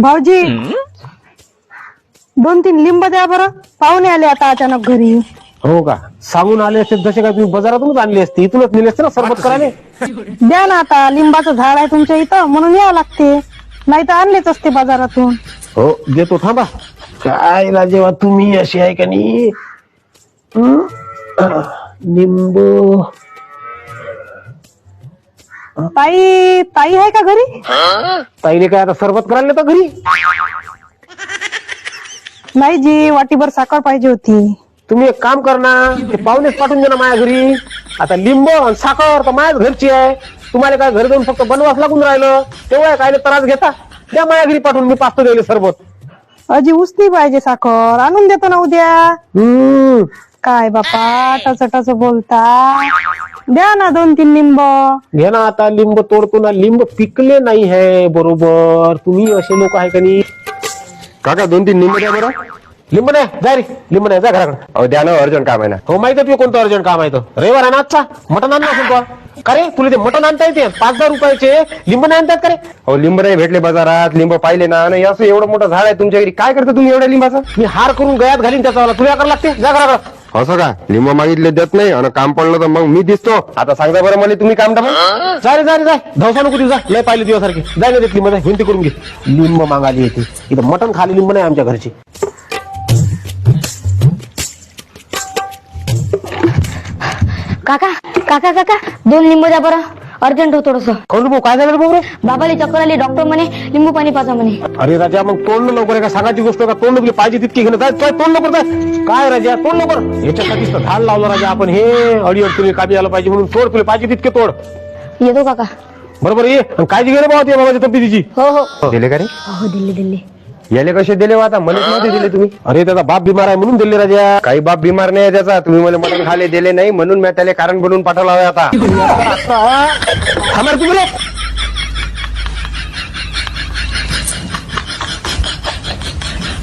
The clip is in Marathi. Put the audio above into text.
भाऊजी 2-3 लिंब द्या बरं, पाहुणे आले आता अचानक घरी. हो का? सांगून आले असते जसे काय तुम्ही बाजारातूनच आणले असते, इथूनच नेले असते ना सरबत करायला. द्या ना, आता लिंबाचं झाड आहे तुमच्या इथं म्हणून यावं लागते, नाही तर आणलेच असते बाजारातून. हो देतो, थांबा. काय ना, जेव्हा तुम्ही अशी आहे का नाही, लिंबू. ताई ताई आहे का घरी? ताईने काय आता सरबत करायला तर घरी? नाही जी, वाटीभर साखर पाहिजे होती. तुम्ही एक काम कर ना, ते पाहुणेच पाठवून दे ना माझ्या घरी. आता लिंब आणि साखर तर माझ्याच घरची आहे, तुम्हाला काय घरी जाऊन फक्त बनवास लागून राहिलं, तेव्हा काय त्रास घेता. द्या माझ्या घरी पाठवून, मी पाचतो द्यायला सरबत. अजी उसनी पाहिजे साखर, आणून देतो ना उद्या. काय बापा टच टच बोलता, द्या ना 2-3 लिंब. घे ना, आता लिंब तोडतो ना, लिंब पिकले नाही है बरोबर. तुम्ही असे लोक आहे का नाही? काका 2-3 लिंब द्या बरं. लिंब नाही, जा रे, लिंब नाही, जा घराकडे. अहो द्या ना, अर्जंट काम आहे ना. हो माहिती आहे तुला कोणतं अर्जंट काम आहे तर? रविवार आहे ना आजचा, मटण आणलं असेल तो. का रे, तुला ते मटण आणता येते 5,000 रुपयाचे, लिंब नाही आणतात का रे? अहो लिंब नाही भेटले बाजारात, लिंब पाहिले ना, आणि असं एवढं मोठं झाड आहे तुमच्या घरी, काय करता तुम्ही एवढ्या लिंबाचं? मी हार करून गळ्यात घालीन त्याचा, तुला करायला लागते, जा घराकडे. असं का? लिंब मागितले देत नाही आणि काम पडलं तर मग मी दिसतो. आता सांगा बरं मला, तुम्ही काम दाबा. जा रे, जा रे, जा. धवसा नको तू, जा. लय पाहिले दिवसारखी जाय ना, देत लिंब जाय, विनंती करून घे. लिंब मागाली येते इथं, मटण खाली लिंब नाही आमच्या घरची. काका काका काका 2 लिंबू द्या बरं, अर्जंट हो थोडस. कोण भाऊ, काय झालं रे भाऊ रे? बाबाला चक्कर आली, डॉक्टर म्हणे लिंबू पाणी पाजा म्हणे. अरे राजा, मग तोंड लवकर आहे का? सांगायची गोष्ट का? तोंड तुला पाहिजे तितकी घेणं, जाय तोंड लवकर जाय. काय राजा, तोंड लवकर. याच्यासाठीच तर झाड लावलं राजा आपण, हे अडीअडचणी कामी आलं पाहिजे म्हणून. तोड, तुला पाहिजे तितके तोड. येतो काका. बरोबर ये, आणि काळजी घे रे बाबा त्या बाबाच्या तब्येतीची. हो हो दिले का रे? हो दिल्ली दिल्ली. याले कसे दिले आता? मला नव्हते दिले तुम्ही. अरे त्याचा बाप बिमार आहे म्हणून दिले राजा. काही बाप बिमार नाही आहे त्याचा, तुम्ही मला मटण खाले दिले नाही म्हणून मी त्याला कारण बनवून पाठवला आहे आता. थांबा रे तुम्ही रे.